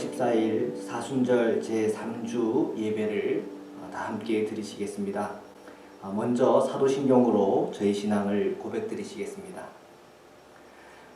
14일 사순절 제3주 예배를 다 함께 드리시겠습니다. 먼저 사도신경으로 저희 신앙을 고백드리시겠습니다.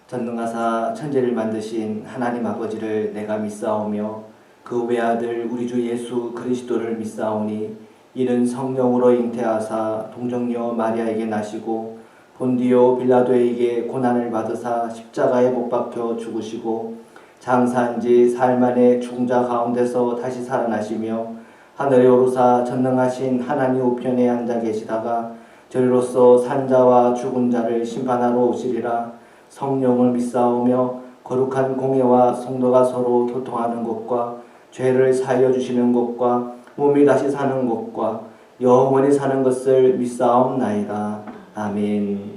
전능하사 천지를 만드신 하나님 아버지를 내가 믿사오며 그 외아들 우리 주 예수 그리스도를 믿사오니 이는 성령으로 잉태하사 동정녀 마리아에게 나시고 본디오 빌라도에게 고난을 받으사 십자가에 못 박혀 죽으시고 장사한 지 사흘 만에 죽은 자 가운데서 다시 살아나시며 하늘에 오르사 전능하신 하나님 우편에 앉아 계시다가 저리로서 산 자와 죽은 자를 심판하러 오시리라. 성령을 믿사오며 거룩한 공예와 성도가 서로 교통하는 것과 죄를 사하여 주시는 것과 몸이 다시 사는 것과 영원히 사는 것을 믿사옵나이다. 아멘.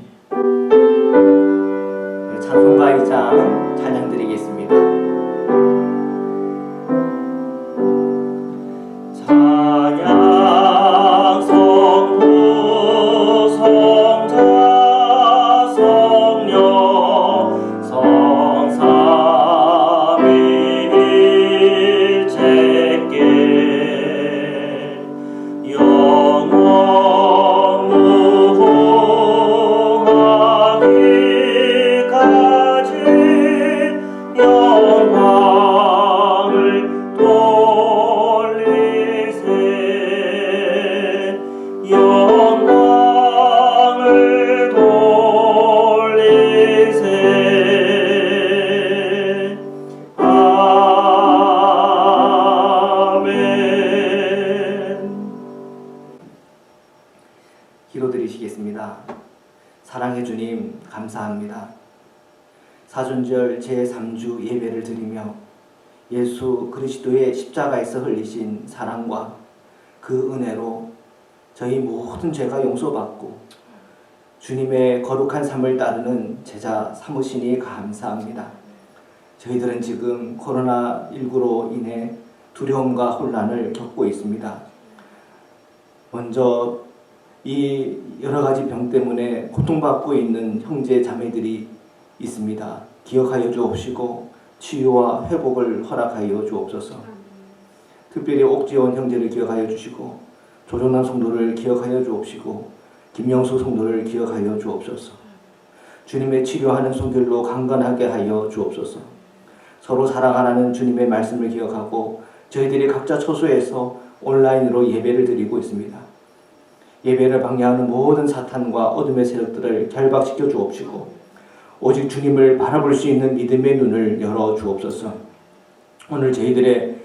찬송가 2장 찬양 드리겠습니다. 찬양 성부 성자 성령 성삼위일체께 영원 무궁하기까지 영광을 영광을 돌리세. 아멘. 기도드리시겠습니다. 사랑해 주님 감사합니다. 사순절 제3주 예배를 드리며 예수 그리스도의 십자가에서 흘리신 사랑과 그 은혜로 저희 모든 죄가 용서받고 주님의 거룩한 삶을 따르는 제자 삼으시니 감사합니다. 저희들은 지금 코로나19로 인해 두려움과 혼란을 겪고 있습니다. 먼저 이 여러 가지 병 때문에 고통받고 있는 형제 자매들이 있습니다. 기억하여 주옵시고 치유와 회복을 허락하여 주옵소서. 특별히 옥지원 형제를 기억하여 주시고 조정남 성도를 기억하여 주옵시고 김영수 성도를 기억하여 주옵소서. 주님의 치료하는 손길로 강건하게 하여 주옵소서. 서로 사랑하라는 주님의 말씀을 기억하고 저희들이 각자 처소에서 온라인으로 예배를 드리고 있습니다. 예배를 방해하는 모든 사탄과 어둠의 세력들을 결박시켜 주옵시고 오직 주님을 바라볼 수 있는 믿음의 눈을 열어 주옵소서. 오늘 저희들의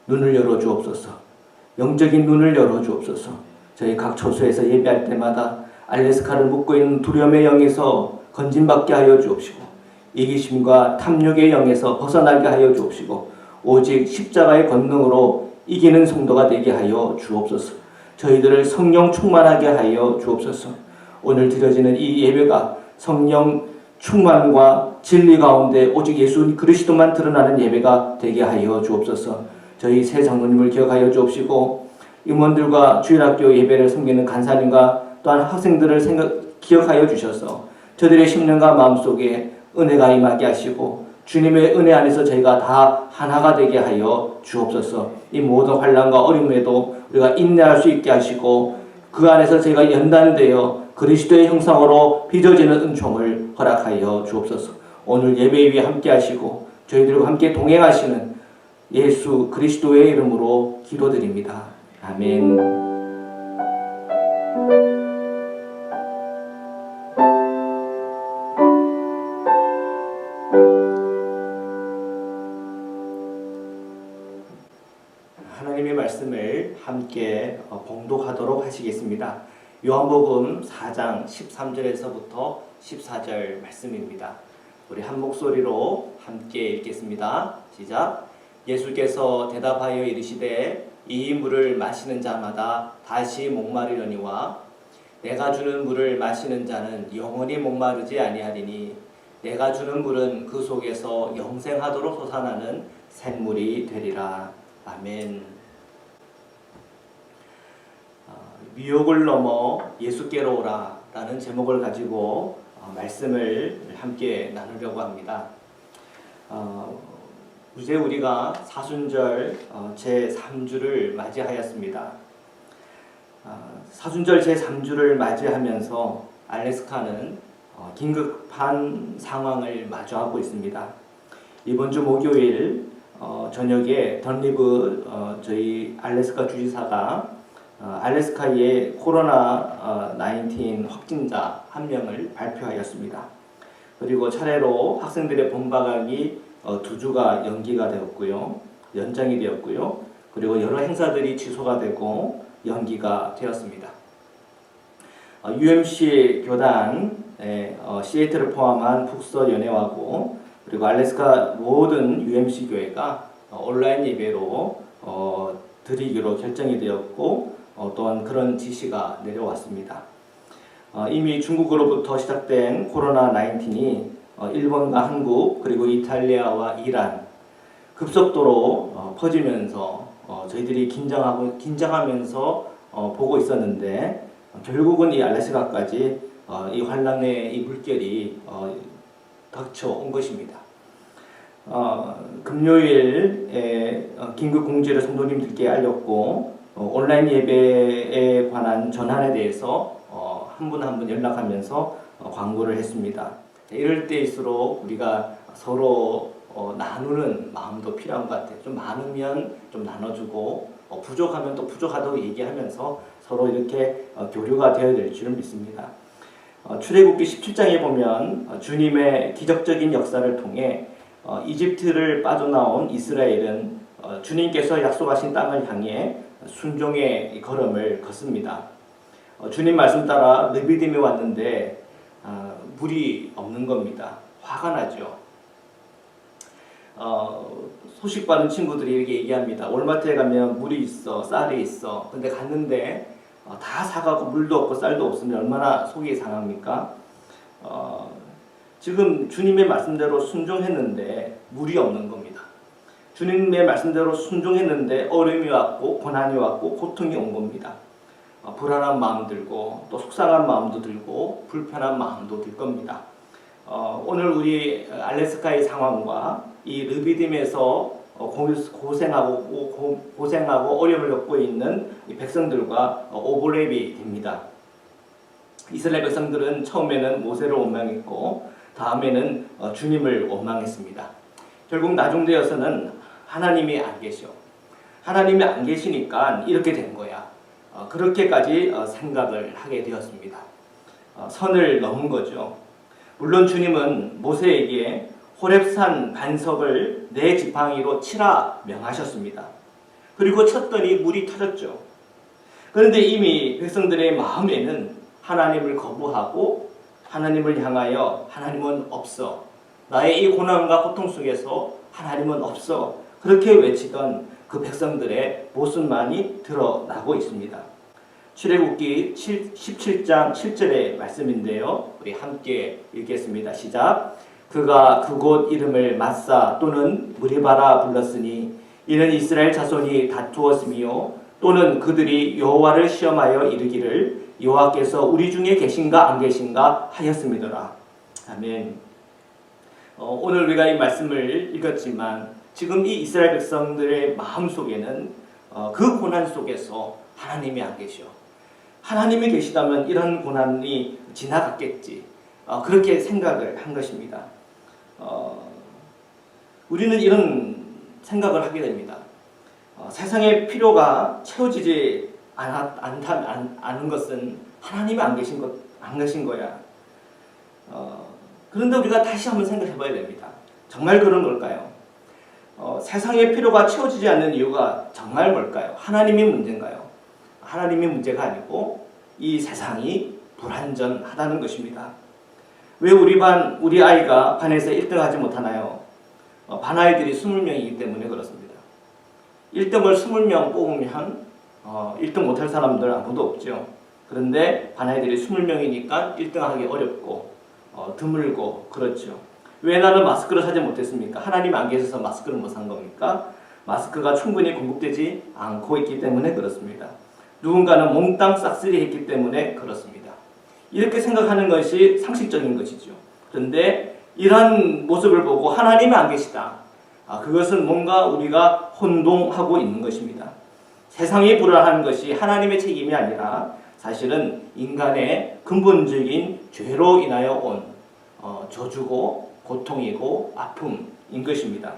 눈을 열어 주옵소서. 영적인 눈을 열어 주옵소서. 저희 각 처소에서 예배할 때마다 알래스카를 묶고 있는 두려움의 영에서 건진받게 하여 주옵시고 이기심과 탐욕의 영에서 벗어나게 하여 주옵시고 오직 십자가의 권능으로 이기는 성도가 되게 하여 주옵소서. 저희들을 성령 충만하게 하여 주옵소서. 오늘 드려지는 이 예배가 성령 충만과 진리 가운데 오직 예수 그리스도만 드러나는 예배가 되게 하여 주옵소서. 저희 새 장로님을 기억하여 주옵시고 임원들과 주일학교 예배를 섬기는 간사님과 또한 학생들을 기억하여 주셔서 저들의 심령과 마음속에 은혜가 임하게 하시고 주님의 은혜 안에서 저희가 다 하나가 되게 하여 주옵소서. 이 모든 환난과 어려움에도 우리가 인내할 수 있게 하시고 그 안에서 저희가 연단되어 그리스도의 형상으로 빚어지는 은총을 허락하여 주옵소서. 오늘 예배 위에 함께 하시고 저희들과 함께 동행하시는 예수 그리스도의 이름으로 기도드립니다. 아멘. 하나님의 말씀을 함께 봉독하도록 하시겠습니다. 요한복음 4장 13절에서부터 14절 말씀입니다. 우리 한 목소리로 함께 읽겠습니다. 시작. 예수께서 대답하여 이르시되 이 물을 마시는 자마다 다시 목마르려니와 내가 주는 물을 마시는 자는 영원히 목마르지 아니하리니 내가 주는 물은 그 속에서 영생하도록 솟아나는 샘물이 되리라. 아멘. 미혹을 넘어 예수께로 오라 라는 제목을 가지고 말씀을 함께 나누려고 합니다. 이제 우리가 사순절 제3주를 맞이하였습니다. 사순절 제3주를 맞이하면서 알래스카는 긴급한 상황을 마주하고 있습니다. 이번 주 목요일 저녁에 던리브 저희 알래스카 주지사가 알래스카의 코로나 19 확진자 1명을 발표하였습니다. 그리고 차례로 학생들의 봄방학이 2주가 연기가 되었고요. 연장이 되었고요. 그리고 여러 행사들이 취소가 되고 연기가 되었습니다. UMC 교단의 시애틀을 포함한 북서연회하고 그리고 알래스카 모든 UMC 교회가 온라인 예배로 드리기로 결정이 되었고 또한 그런 지시가 내려왔습니다. 이미 중국으로부터 시작된 코로나 19이 일본과 한국 그리고 이탈리아와 이란 급속도로 퍼지면서 저희들이 긴장하면서 보고 있었는데 결국은 이 알래스카까지 이 환란의 이 물결이 닥쳐온 것입니다. 금요일에 긴급 공지를 성도님들께 알렸고 온라인 예배에 관한 전환에 대해서 한 분 한 분 연락하면서 광고를 했습니다. 이럴 때일수록 우리가 서로 나누는 마음도 필요한 것 같아요. 좀 많으면 좀 나눠주고 부족하면 또 부족하다고 얘기하면서 서로 이렇게 교류가 되어야 될 줄은 믿습니다. 출애굽기 17장에 보면 주님의 기적적인 역사를 통해 이집트를 빠져나온 이스라엘은 주님께서 약속하신 땅을 향해 순종의 걸음을 걷습니다. 주님 말씀 따라 르비딤에 왔는데 물이 없는 겁니다. 화가 나죠. 소식 받은 친구들이 이렇게 얘기합니다. 월마트에 가면 물이 있어, 쌀이 있어. 근데 갔는데 다 사가고 물도 없고 쌀도 없으면 얼마나 속이 상합니까? 지금 주님의 말씀대로 순종했는데 물이 없는 겁니다. 주님의 말씀대로 순종했는데 어려움이 왔고 고난이 왔고 고통이 온 겁니다. 불안한 마음 들고 또 속상한 마음도 들고 불편한 마음도 들 겁니다. 오늘 우리 알래스카의 상황과 이 르비딤에서 고생하고 어려움을 겪고 있는 이 백성들과 오버랩이 됩니다. 이스라엘 백성들은 처음에는 모세를 원망했고 다음에는 주님을 원망했습니다. 결국 나중되어서는 하나님이 안 계셔. 하나님이 안 계시니까 이렇게 된 거야. 그렇게까지 생각을 하게 되었습니다. 선을 넘은 거죠. 물론 주님은 모세에게 호렙산 반석을 네 지팡이로 치라 명하셨습니다. 그리고 쳤더니 물이 터졌죠. 그런데 이미 백성들의 마음에는 하나님을 거부하고 하나님을 향하여 하나님은 없어. 나의 이 고난과 고통 속에서 하나님은 없어. 그렇게 외치던 그 백성들의 모습만이 드러나고 있습니다. 출애굽기 17장 7절의 말씀인데요. 우리 함께 읽겠습니다. 시작. 그가 그곳 이름을 마사 또는 무리바라 불렀으니 이는 이스라엘 자손이 다투었으며 또는 그들이 여호와를 시험하여 이르기를 여호와께서 우리 중에 계신가 안 계신가 하였음이더라. 아멘. 오늘 우리가 이 말씀을 읽었지만 지금 이 이스라엘 백성들의 마음속에는 그 고난 속에서 하나님이 안 계셔. 하나님이 계시다면 이런 고난이 지나갔겠지. 그렇게 생각을 한 것입니다. 우리는 이런 생각을 하게 됩니다. 세상의 필요가 채워지지 않은 것은 하나님이 안 계신 거야. 그런데 우리가 다시 한번 생각해 봐야 됩니다. 정말 그런 걸까요? 세상의 필요가 채워지지 않는 이유가 정말 뭘까요? 하나님이 문제인가요? 하나님이 문제가 아니고 이 세상이 불완전하다는 것입니다. 왜 우리 아이가 반에서 1등 하지 못하나요? 반 아이들이 20명이기 때문에 그렇습니다. 1등을 20명 뽑으면 1등 못할 사람들 아무도 없죠. 그런데 반 아이들이 20명이니까 1등 하기 어렵고 드물고 그렇죠. 왜 나는 마스크를 사지 못했습니까? 하나님 안 계셔서 마스크를 못 산 겁니까? 마스크가 충분히 공급되지 않고 있기 때문에 그렇습니다. 누군가는 몽땅 싹쓸이 했기 때문에 그렇습니다. 이렇게 생각하는 것이 상식적인 것이죠. 그런데 이런 모습을 보고 하나님이 안 계시다. 그것은 뭔가 우리가 혼동하고 있는 것입니다. 세상이 불안한 것이 하나님의 책임이 아니라 사실은 인간의 근본적인 죄로 인하여 온 저주고 고통이고 아픔인 것입니다.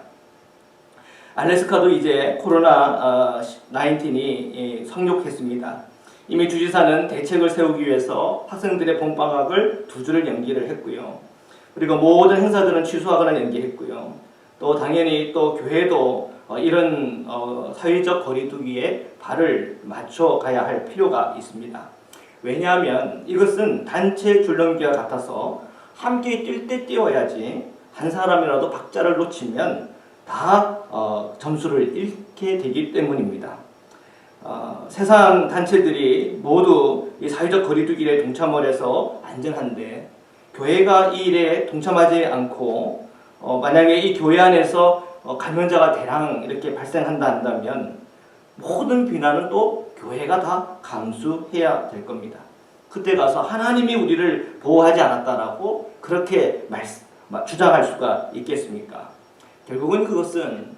알래스카도 이제 코로나 19이 상륙했습니다. 이미 주지사는 대책을 세우기 위해서 학생들의 봄방학을 2주를 연기를 했고요. 그리고 모든 행사들은 취소하거나 연기했고요. 또 당연히 또 교회도 이런 사회적 거리두기에 발을 맞춰 가야 할 필요가 있습니다. 왜냐하면 이것은 단체 줄넘기와 같아서 함께 뛸 때 뛰어야지 한 사람이라도 박자를 놓치면 다 점수를 잃게 되기 때문입니다. 세상 단체들이 모두 이 사회적 거리두기에 동참을 해서 안전한데 교회가 이 일에 동참하지 않고 만약에 이 교회 안에서 감염자가 대량 이렇게 발생한다 한다면 모든 비난은 또 교회가 다 감수해야 될 겁니다. 그때 가서 하나님이 우리를 보호하지 않았다라고 그렇게 주장할 수가 있겠습니까? 결국은 그것은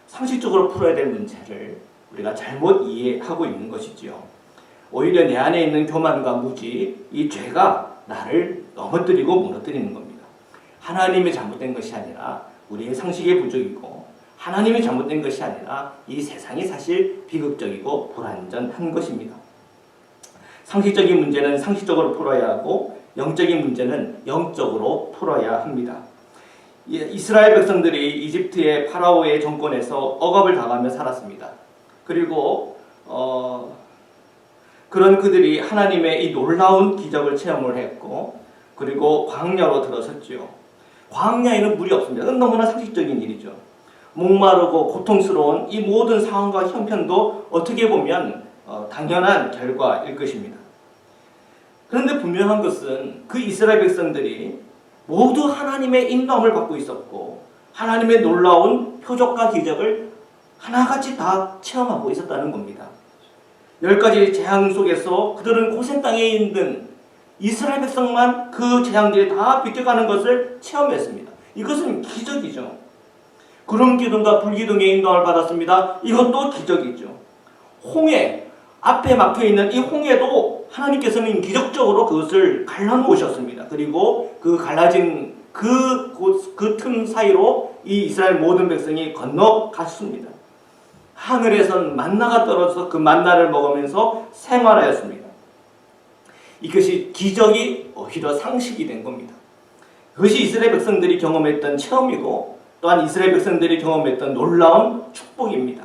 상식적으로 풀어야 될 문제를 우리가 잘못 이해하고 있는 것이지요. 오히려 내 안에 있는 교만과 무지, 이 죄가 나를 넘어뜨리고 무너뜨리는 겁니다. 하나님이 잘못된 것이 아니라 우리의 상식의 부족이고 하나님이 잘못된 것이 아니라 이 세상이 사실 비극적이고 불완전한 것입니다. 상식적인 문제는 상식적으로 풀어야 하고 영적인 문제는 영적으로 풀어야 합니다. 이스라엘 백성들이 이집트의 파라오의 정권에서 억압을 당하며 살았습니다. 그리고 그런 그들이 하나님의 이 놀라운 기적을 체험을 했고 그리고 광야로 들어섰지요. 광야에는 물이 없습니다. 너무나 상식적인 일이죠. 목마르고 고통스러운 이 모든 상황과 형편도 어떻게 보면 당연한 결과일 것입니다. 그런데 분명한 것은 그 이스라엘 백성들이 모두 하나님의 인도함을 받고 있었고 하나님의 놀라운 표적과 기적을 하나같이 다 체험하고 있었다는 겁니다. 10가지 재앙 속에서 그들은 고센 땅에 있는 이스라엘 백성만 그 재앙들이 다 비껴가는 것을 체험했습니다. 이것은 기적이죠. 구름 기둥과 불 기둥의 인도함을 받았습니다. 이것도 기적이죠. 홍해, 앞에 막혀있는 이 홍해도 하나님께서는 기적적으로 그것을 갈라놓으셨습니다. 그리고 그 갈라진 그 틈 사이로 이 이스라엘 모든 백성이 건너갔습니다. 하늘에선 만나가 떨어져서 그 만나를 먹으면서 생활하였습니다. 이것이 기적이 오히려 상식이 된 겁니다. 그것이 이스라엘 백성들이 경험했던 체험이고 또한 이스라엘 백성들이 경험했던 놀라운 축복입니다.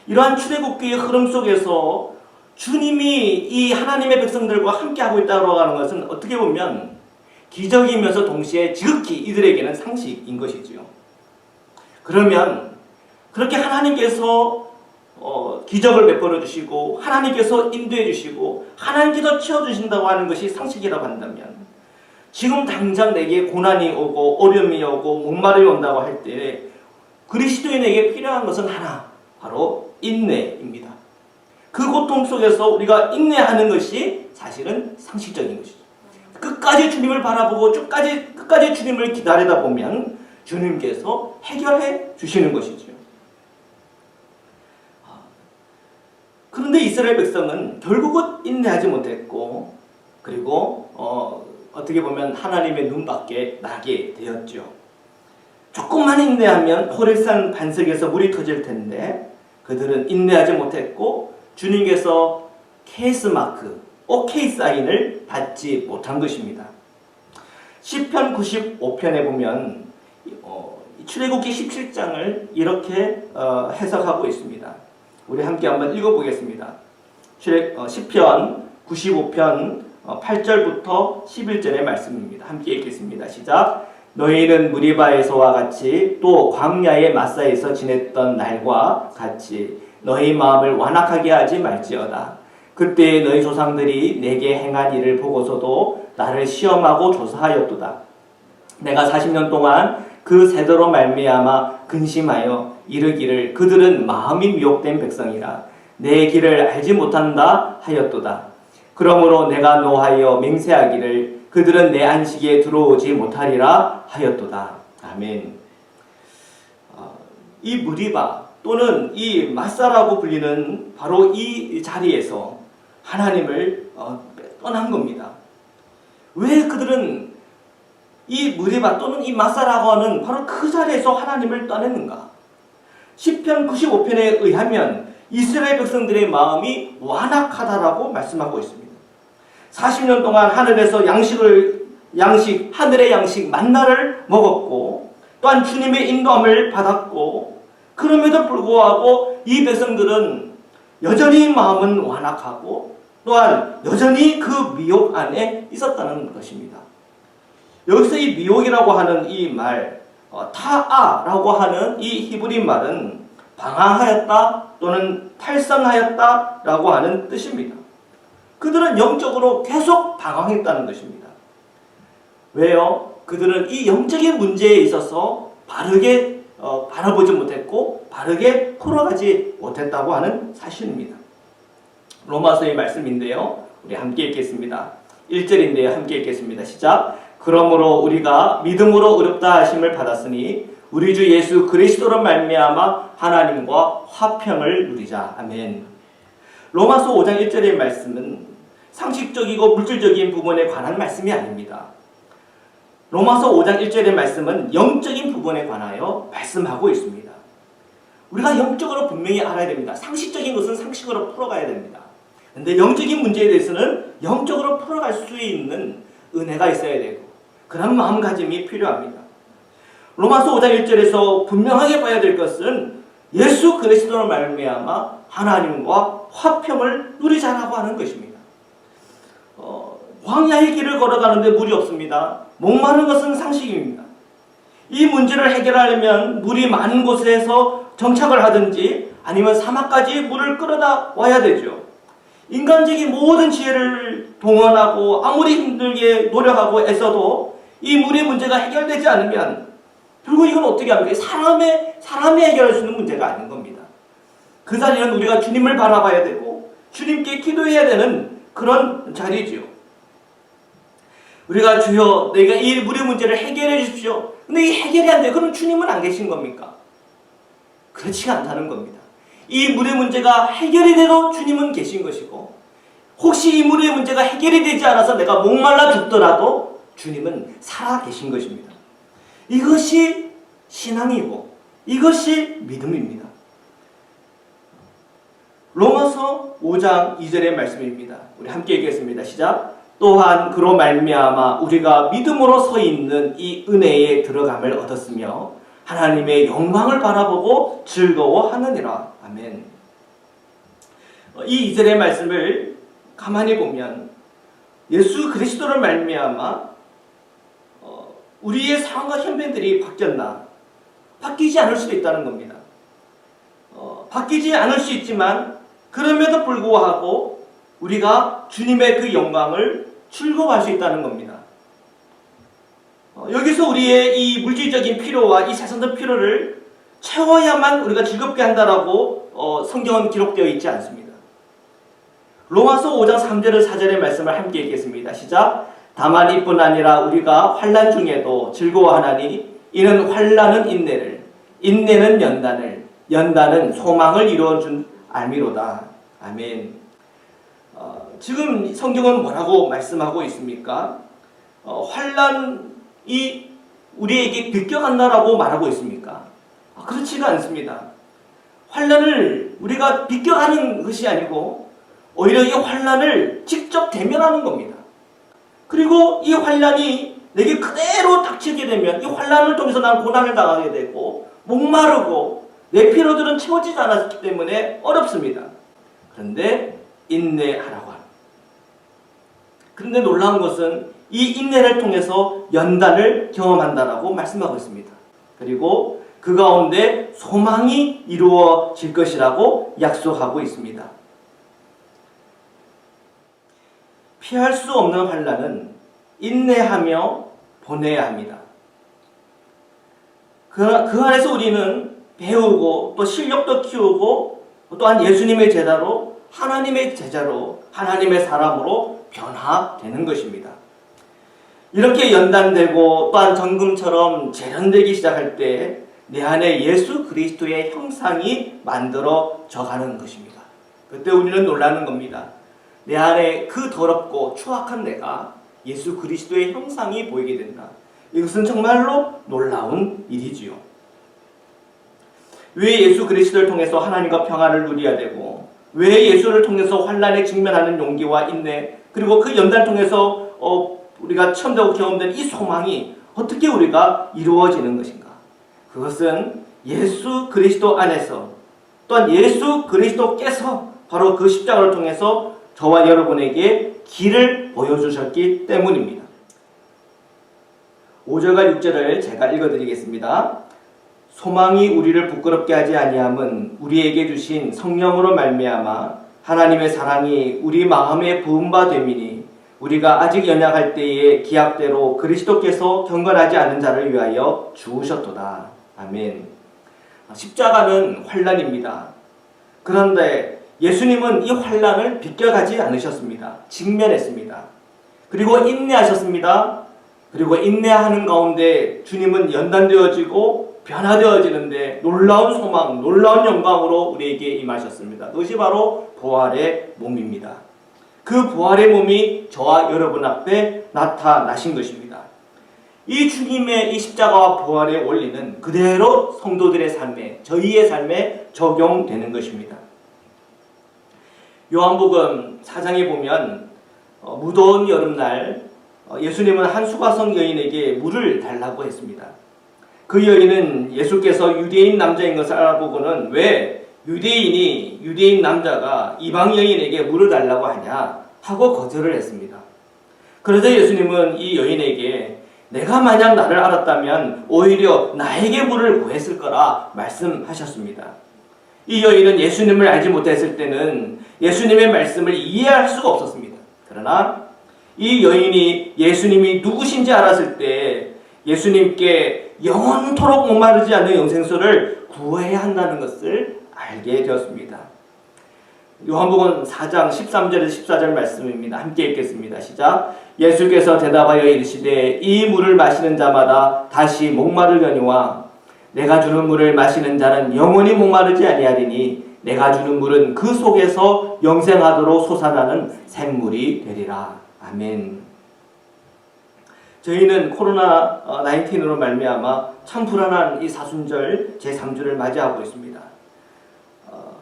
이러한 출애굽기의 흐름 속에서 주님이 이 하나님의 백성들과 함께하고 있다고 하는 것은 어떻게 보면 기적이면서 동시에 지극히 이들에게는 상식인 것이지요. 그러면 그렇게 하나님께서 기적을 베풀어 주시고 하나님께서 인도해 주시고 하나님께서 채워주신다고 하는 것이 상식이라고 한다면 지금 당장 내게 고난이 오고 어려움이 오고 목마름이 온다고 할 때 그리스도인에게 필요한 것은 하나, 바로 인내입니다. 그 고통 속에서 우리가 인내하는 것이 사실은 상식적인 것이죠. 끝까지 주님을 바라보고 끝까지 주님을 기다리다 보면 주님께서 해결해 주시는 것이죠. 그런데 이스라엘 백성은 결국은 인내하지 못했고 그리고 어떻게 보면 하나님의 눈밖에 나게 되었죠. 조금만 인내하면 호렙산 반석에서 물이 터질 텐데 그들은 인내하지 못했고 주님께서 케이스 마크, 오케이 사인을 받지 못한 것입니다. 시편 95편에 보면 출애굽기 17장을 이렇게 해석하고 있습니다. 우리 함께 한번 읽어보겠습니다. 시편 95편 8절부터 11절의 말씀입니다. 함께 읽겠습니다. 시작. 너희는 무리바에서와 같이 또 광야의 마사에서 지냈던 날과 같이 너희 마음을 완악하게 하지 말지어다. 그때 너희 조상들이 내게 행한 일을 보고서도 나를 시험하고 조사하였도다. 내가 40년 동안 그 세대로 말미암아 근심하여 이르기를 그들은 마음이 미혹된 백성이라 내 길을 알지 못한다 하였도다. 그러므로 내가 노하여 맹세하기를 그들은 내 안식에 들어오지 못하리라 하였도다. 아멘. 이 무리바 또는 이 마사라고 불리는 바로 이 자리에서 하나님을 떠난 겁니다. 왜 그들은 이 무리바 또는 이 마사라고 하는 바로 그 자리에서 하나님을 떠났는가? 시편 95편에 의하면 이스라엘 백성들의 마음이 완악하다라고 말씀하고 있습니다. 40년 동안 하늘에서 하늘의 양식 만나를 먹었고 또한 주님의 인도함을 받았고 그럼에도 불구하고 이 백성들은 여전히 마음은 완악하고 또한 여전히 그 미혹 안에 있었다는 것입니다. 여기서 이 미혹이라고 하는 이 말, 타아라고 하는 이 히브리 말은 방황하였다 또는 탈선하였다라고 하는 뜻입니다. 그들은 영적으로 계속 방황했다는 것입니다. 왜요? 그들은 이 영적인 문제에 있어서 바르게 바라보지 못했고 바르게 풀어가지 못했다고 하는 사실입니다. 로마서의 말씀인데요. 우리 함께 읽겠습니다. 1절인데요. 함께 읽겠습니다. 시작. 그러므로 우리가 믿음으로 의롭다 하심을 받았으니 우리 주 예수 그리스도로 말미암아 하나님과 화평을 누리자. 아멘. 로마서 5장 1절의 말씀은 상식적이고 물질적인 부분에 관한 말씀이 아닙니다. 로마서 5장 1절의 말씀은 영적인 부분에 관하여 말씀하고 있습니다. 우리가 영적으로 분명히 알아야 됩니다. 상식적인 것은 상식으로 풀어가야 됩니다. 그런데 영적인 문제에 대해서는 영적으로 풀어갈 수 있는 은혜가 있어야 되고 그런 마음가짐이 필요합니다. 로마서 5장 1절에서 분명하게 봐야 될 것은 예수 그리스도로 말미암아 하나님과 화평을 누리자라고 하는 것입니다. 광야의 길을 걸어가는데 물이 없습니다. 목마른 것은 상식입니다. 이 문제를 해결하려면 물이 많은 곳에서 정착을 하든지 아니면 사막까지 물을 끌어다 와야 되죠. 인간적인 모든 지혜를 동원하고 아무리 힘들게 노력하고 애써도 이 물의 문제가 해결되지 않으면 결국 이건 어떻게 합니까? 사람이 해결할 수 있는 문제가 아닌 겁니다. 그 자리는 우리가 주님을 바라봐야 되고 주님께 기도해야 되는 그런 자리지요. 우리가 주여 내가 이 물의 문제를 해결해 주십시오. 근데 이 해결이 안 돼요. 그럼 주님은 안 계신 겁니까? 그렇지가 않다는 겁니다. 이 물의 문제가 해결이 돼도 주님은 계신 것이고 혹시 이 물의 문제가 해결이 되지 않아서 내가 목말라 죽더라도 주님은 살아 계신 것입니다. 이것이 신앙이고 이것이 믿음입니다. 로마서 5장 2절의 말씀입니다. 우리 함께 읽겠습니다. 시작. 또한 그로 말미암아 우리가 믿음으로 서 있는 이 은혜에 들어감을 얻었으며 하나님의 영광을 바라보고 즐거워하느니라. 아멘. 이 2절의 말씀을 가만히 보면 예수 그리스도를 말미암아 우리의 상황과 형편들이 바뀌었나? 바뀌지 않을 수도 있다는 겁니다. 바뀌지 않을 수 있지만 그럼에도 불구하고 우리가 주님의 그 영광을 즐거워할 수 있다는 겁니다. 여기서 우리의 이 물질적인 필요와 이 세상적 필요를 채워야만 우리가 즐겁게 한다라고 성경은 기록되어 있지 않습니다. 로마서 5장 3절을 4절의 말씀을 함께 읽겠습니다. 시작. 다만 이뿐 아니라 우리가 환난 중에도 즐거워하나니 이는 환난은 인내를, 인내는 연단을, 연단은 소망을 이루어준 알미로다. 아멘. 지금 성경은 뭐라고 말씀하고 있습니까? 환난이 우리에게 비껴간다라고 말하고 있습니까? 그렇지가 않습니다. 환난을 우리가 비껴가는 것이 아니고 오히려 이 환난을 직접 대면하는 겁니다. 그리고 이 환난이 내게 그대로 닥치게 되면 이 환난을 통해서 나는 고난을 당하게 되고 목마르고 내 필요들은 채워지지 않았기 때문에 어렵습니다. 그런데 인내하라고 합니다. 그런데 놀라운 것은 이 인내를 통해서 연단을 경험한다라고 말씀하고 있습니다. 그리고 그 가운데 소망이 이루어질 것이라고 약속하고 있습니다. 피할 수 없는 환난은 인내하며 보내야 합니다. 그 안에서 우리는 배우고 또 실력도 키우고 또한 예수님의 제자로 하나님의 제자로 하나님의 사람으로 변화되는 것입니다. 이렇게 연단되고 또한 정금처럼 재련되기 시작할 때 내 안에 예수 그리스도의 형상이 만들어져 가는 것입니다. 그때 우리는 놀라는 겁니다. 내 안에 그 더럽고 추악한 내가 예수 그리스도의 형상이 보이게 된다. 이것은 정말로 놀라운 일이지요. 왜 예수 그리스도를 통해서 하나님과 평화를 누려야 되고, 왜 예수를 통해서 환난에 직면하는 용기와 인내, 그리고 그 연단을 통해서 우리가 체험되고 경험된 이 소망이 어떻게 우리가 이루어지는 것인가? 그것은 예수 그리스도 안에서, 또한 예수 그리스도께서 바로 그 십자가를 통해서 저와 여러분에게 길을 보여주셨기 때문입니다. 5절과 6절을 제가 읽어드리겠습니다. 소망이 우리를 부끄럽게 하지 아니함은 우리에게 주신 성령으로 말미암아 하나님의 사랑이 우리 마음에 부은 바 됨이니, 우리가 아직 연약할 때에 기약대로 그리스도께서 경건하지 않은 자를 위하여 죽으셨도다. 아멘. 십자가는 환난입니다. 그런데 예수님은 이 환난을 비껴가지 않으셨습니다. 직면했습니다. 그리고 인내하셨습니다. 그리고 인내하는 가운데 주님은 연단되어지고 변화되어지는데 놀라운 소망, 놀라운 영광으로 우리에게 임하셨습니다. 그것이 바로 부활의 몸입니다. 그 부활의 몸이 저와 여러분 앞에 나타나신 것입니다. 이 주님의 이 십자가와 부활의 원리는 그대로 성도들의 삶에, 저희의 삶에 적용되는 것입니다. 요한복음 4장에 보면 무더운 여름날 예수님은 한 수가성 여인에게 물을 달라고 했습니다. 그 여인은 예수께서 유대인 남자인 것을 알아보고는 왜 유대인 남자가 이방 여인에게 물을 달라고 하냐 하고 거절을 했습니다. 그래서 예수님은 이 여인에게 내가 만약 나를 알았다면 오히려 나에게 물을 구했을 거라 말씀하셨습니다. 이 여인은 예수님을 알지 못했을 때는 예수님의 말씀을 이해할 수가 없었습니다. 그러나 이 여인이 예수님이 누구신지 알았을 때 예수님께 영원토록 목마르지 않는 영생수를 구해야 한다는 것을 알게 되었습니다. 요한복음 4장 13절에서 14절 말씀입니다. 함께 읽겠습니다. 시작. 예수께서 대답하여 이르시되 이 물을 마시는 자마다 다시 목마르려니와 내가 주는 물을 마시는 자는 영원히 목마르지 아니하리니 내가 주는 물은 그 속에서 영생하도록 솟아나는 샘물이 되리라. 아멘. 저희는 코로나 19으로 말미암아 참 불안한 이 사순절 제3주를 맞이하고 있습니다.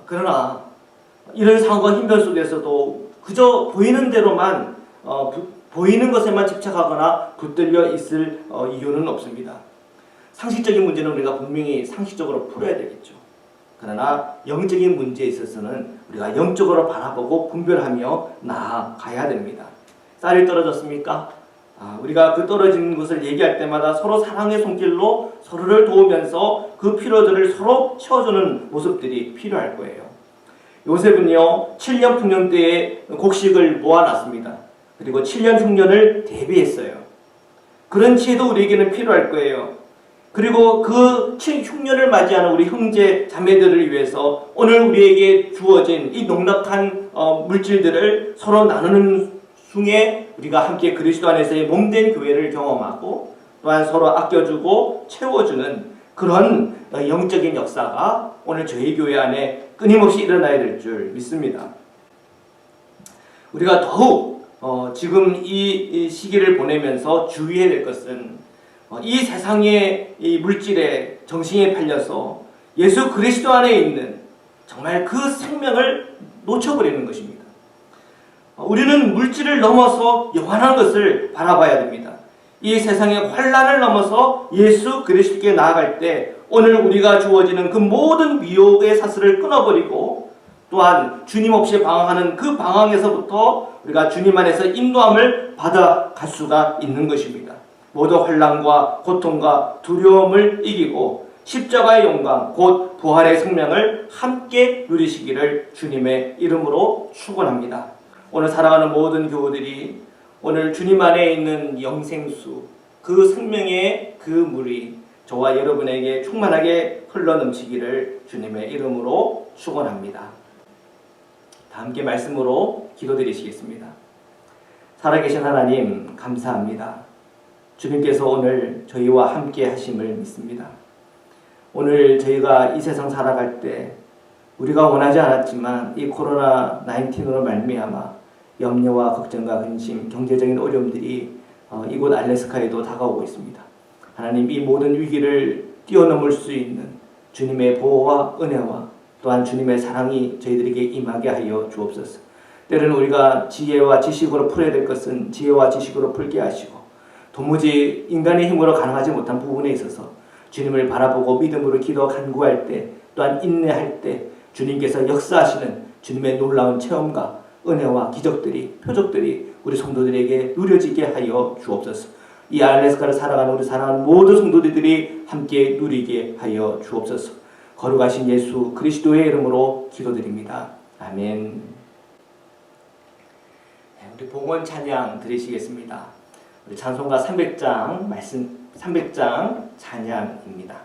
그러나 이런 상황과 힘든 속에서도 그저 보이는 대로만 보이는 것에만 집착하거나 붙들려 있을 이유는 없습니다. 상식적인 문제는 우리가 분명히 상식적으로 풀어야 되겠죠. 그러나 영적인 문제에 있어서는 우리가 영적으로 바라보고 분별하며 나아가야 됩니다. 쌀이 떨어졌습니까? 우리가 그 떨어진 것을 얘기할 때마다 서로 사랑의 손길로 서로를 도우면서 그 피로들을 서로 채워주는 모습들이 필요할 거예요. 요셉은요 7년 풍년 때에 곡식을 모아놨습니다. 그리고 7년 흉년을 대비했어요. 그런 지혜도 우리에게는 필요할 거예요. 그리고 그 흉년을 맞이하는 우리 형제 자매들을 위해서 오늘 우리에게 주어진 이 농락한 물질들을 서로 나누는 중에 우리가 함께 그리스도 안에서의 몸된 교회를 경험하고 또한 서로 아껴주고 채워주는 그런 영적인 역사가 오늘 저희 교회 안에 끊임없이 일어나야 될 줄 믿습니다. 우리가 더욱 지금 이 시기를 보내면서 주의해야 될 것은 이 세상의 이 물질에 정신이 팔려서 예수 그리스도 안에 있는 정말 그 생명을 놓쳐버리는 것입니다. 우리는 물질을 넘어서 영원한 것을 바라봐야 됩니다. 이 세상의 환난을 넘어서 예수 그리스도께 나아갈 때 오늘 우리가 주어지는 그 모든 미혹의 사슬을 끊어버리고 또한 주님 없이 방황하는 그 방황에서부터 우리가 주님 안에서 인도함을 받아갈 수가 있는 것입니다. 모든 환난과 고통과 두려움을 이기고 십자가의 영광 곧 부활의 생명을 함께 누리시기를 주님의 이름으로 축원합니다. 오늘 사랑하는 모든 교우들이 오늘 주님 안에 있는 영생수 그 생명의 그 물이 저와 여러분에게 충만하게 흘러넘치기를 주님의 이름으로 축원합니다. 다 함께 말씀으로 기도드리시겠습니다. 살아계신 하나님 감사합니다. 주님께서 오늘 저희와 함께 하심을 믿습니다. 오늘 저희가 이 세상 살아갈 때 우리가 원하지 않았지만 이 코로나 19으로 말미암아 염려와 걱정과 근심, 경제적인 어려움들이 이곳 알래스카에도 다가오고 있습니다. 하나님, 이 모든 위기를 뛰어넘을 수 있는 주님의 보호와 은혜와 또한 주님의 사랑이 저희들에게 임하게 하여 주옵소서. 때로는 우리가 지혜와 지식으로 풀어야 될 것은 지혜와 지식으로 풀게 하시고, 도무지 인간의 힘으로 가능하지 못한 부분에 있어서 주님을 바라보고 믿음으로 기도 간구할 때, 또한 인내할 때 주님께서 역사하시는 주님의 놀라운 체험과 은혜와 기적들이, 표적들이 우리 성도들에게 누려지게 하여 주옵소서. 이 알래스카를 살아가는 우리 사랑하는 모든 성도들이 함께 누리게 하여 주옵소서. 거룩하신 예수 그리스도의 이름으로 기도드립니다. 아멘. 우리 봉헌 찬양 드리시겠습니다. 우리 찬송가 300장 말씀 300장 찬양입니다.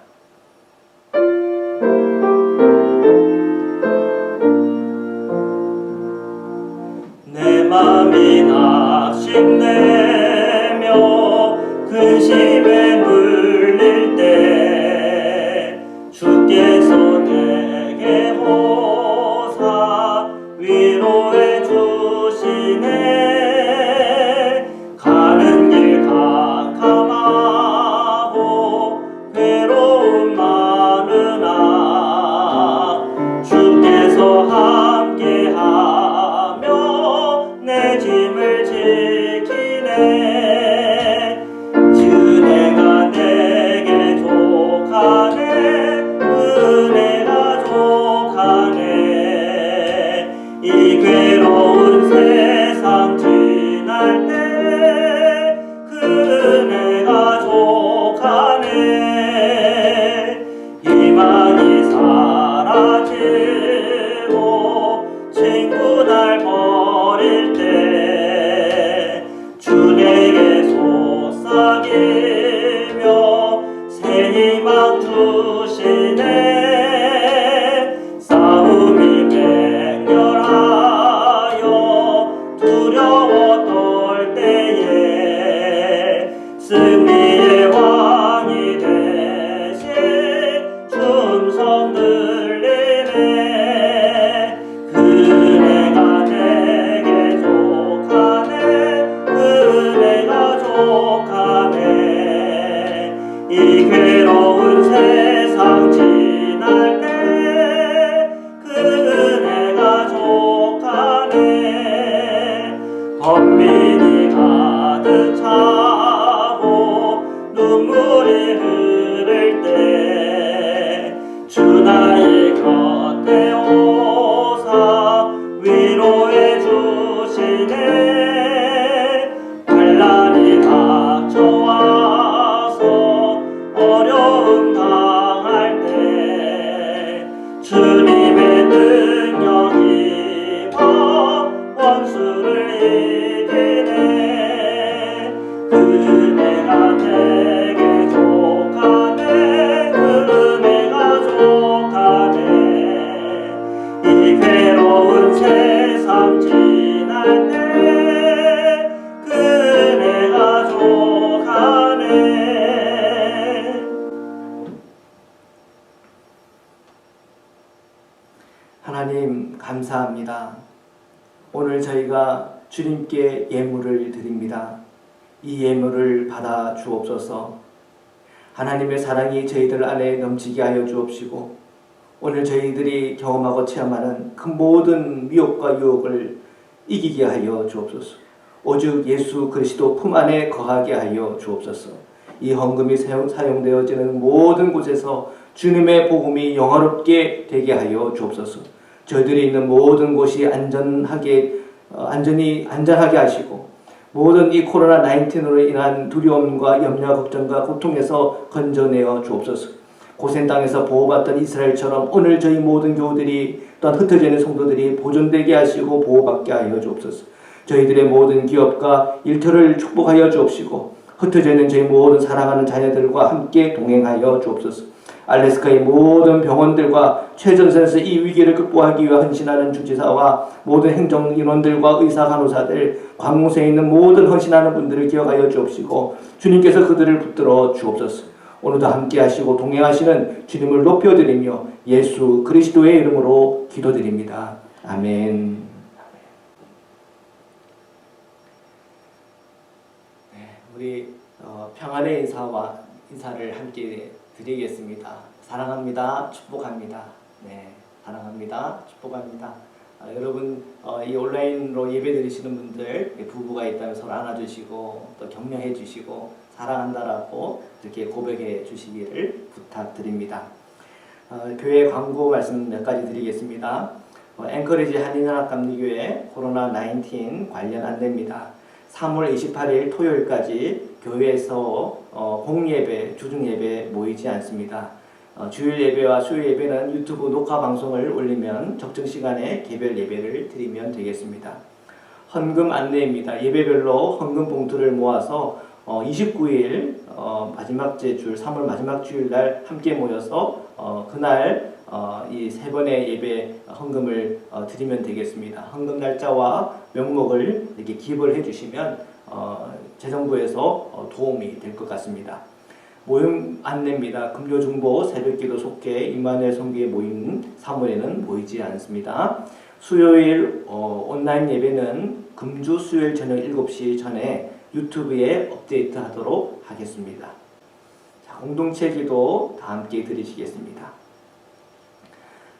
내 맘이 낙심되며 근심에 눌릴 때 주께서 내게 호사 위로해 주시네. 가는 길 캄캄하고 괴로움 많으나 주께서 함께하며 내 짐을 지키네. 은혜가 내게 족하네. 은혜가 족하네. 이 괴로운 세상 지날 때 그 은혜가 족하네. 희망이 사라지고 친구 날 버릴 때 주 내게 속삭이며 새 희망 주시네. 싸움이 맹렬하여 두려워 떨 때에 승리의 왕이 되신 춤성 들리네. 은혜가 내게 족하네. 은혜가 족하네. 이 괴로운 세상 지날 때 그 은혜가 족하네. 번민이 가득 차고 눈물이 흐를 때 주 나의 곁에 오사 위로해 주시네. 환난이 닥쳐와서 어려움 당할 때 주님의 능력 입어 원수를 이기네. 은혜가 내게 족하네. 은혜가 족하네. 이 괴로운 세상 지날 때 그 은혜가 족하네. 하나님 감사합니다. 오늘 저희가 주님께 예물을 드립니다. 이 예물을 받아 주옵소서. 하나님의 사랑이 저희들 안에 넘치게 하여 주옵시고, 오늘 저희들이 경험하고 체험하는 그 모든 미혹과 유혹을 이기게 하여 주옵소서. 오직 예수 그리스도 품 안에 거하게 하여 주옵소서. 이 헌금이 사용되어지는 모든 곳에서 주님의 복음이 영화롭게 되게 하여 주옵소서. 저희들이 있는 모든 곳이 안전하게 하시고, 모든 이 코로나 19으로 인한 두려움과 염려, 걱정과 고통에서 건져내어 주옵소서. 고센 땅에서 보호받던 이스라엘처럼 오늘 저희 모든 교우들이 또한 흩어져 있는 성도들이 보존되게 하시고 보호받게 하여 주옵소서. 저희들의 모든 기업과 일터를 축복하여 주옵시고, 흩어져 있는 저희 모든 사랑하는 자녀들과 함께 동행하여 주옵소서. 알래스카의 모든 병원들과 최전선에서 이 위기를 극복하기 위해 헌신하는 주지사와 모든 행정인원들과 의사, 간호사들, 관공서에 있는 모든 헌신하는 분들을 기억하여 주옵시고, 주님께서 그들을 붙들어 주옵소서. 오늘도 함께 하시고 동행하시는 주님을 높여드리며 예수 그리스도의 이름으로 기도드립니다. 아멘. 네, 우리 평안의 인사를 함께 드리겠습니다. 사랑합니다. 축복합니다. 네, 사랑합니다. 축복합니다. 여러분 이 온라인으로 예배 드리시는 분들 부부가 있다면 서로 안아주시고 또 격려해 주시고 사랑한다라고 이렇게 고백해 주시기를 부탁드립니다. 교회 광고 말씀 몇 가지 드리겠습니다. 앵커리지 한인연합감리교회 코로나19 관련 안내입니다. 3월 28일 토요일까지 교회에서 공예배, 주중예배 모이지 않습니다. 주일 예배와 수요 예배는 유튜브 녹화 방송을 올리면 적정 시간에 개별 예배를 드리면 되겠습니다. 헌금 안내입니다. 예배별로 헌금 봉투를 모아서 29일 마지막 주 3월 마지막 주일날 함께 모여서 그날 이 세 번의 예배 헌금을 드리면 되겠습니다. 헌금 날짜와 명목을 이렇게 기입을 해주시면 재정부에서 도움이 될 것 같습니다. 모임 안내입니다. 금요중보 새벽기도 속회 임마누엘 성교회 모임 3월에는 모이지 않습니다. 수요일 온라인 예배는 금주 수요일 저녁 7시 전에 유튜브에 업데이트 하도록 하겠습니다. 자, 공동체 기도 다 함께 드리시겠습니다.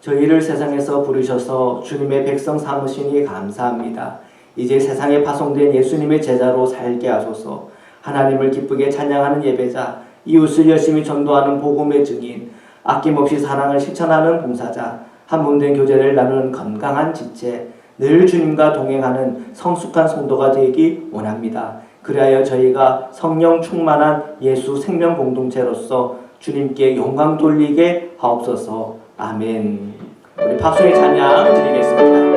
저희를 세상에서 부르셔서 주님의 백성 삼으시니 감사합니다. 이제 세상에 파송된 예수님의 제자로 살게 하소서. 하나님을 기쁘게 찬양하는 예배자, 이웃을 열심히 전도하는 복음의 증인, 아낌없이 사랑을 실천하는 봉사자, 한 몸된 교제를 나누는 건강한 지체, 늘 주님과 동행하는 성숙한 성도가 되기 원합니다. 그리하여 저희가 성령 충만한 예수 생명 공동체로서 주님께 영광 돌리게 하옵소서. 아멘. 우리 박수의 찬양 드리겠습니다.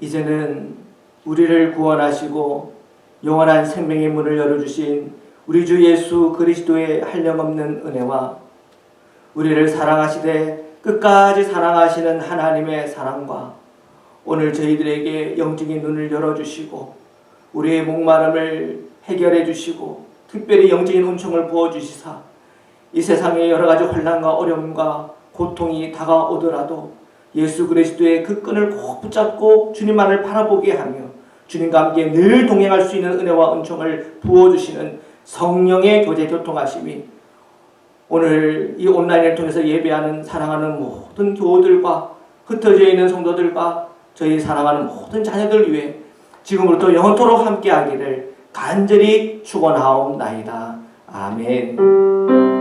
이제는 우리를 구원하시고 영원한 생명의 문을 열어주신 우리 주 예수 그리스도의 한량없는 은혜와 우리를 사랑하시되 끝까지 사랑하시는 하나님의 사랑과 오늘 저희들에게 영적인 눈을 열어주시고 우리의 목마름을 해결해 주시고 특별히 영적인 은총을 부어주시사 이 세상의 여러 가지 혼란과 어려움과 고통이 다가오더라도 예수 그리스도의 그 끈을 꼭 붙잡고 주님만을 바라보게 하며 주님과 함께 늘 동행할 수 있는 은혜와 은총을 부어주시는 성령의 교제 교통하심이 오늘 이 온라인을 통해서 예배하는 사랑하는 모든 교우들과 흩어져 있는 성도들과 저희 사랑하는 모든 자녀들 위해 지금부터 영원토록 함께하기를 간절히 축원하옵나이다. 아멘.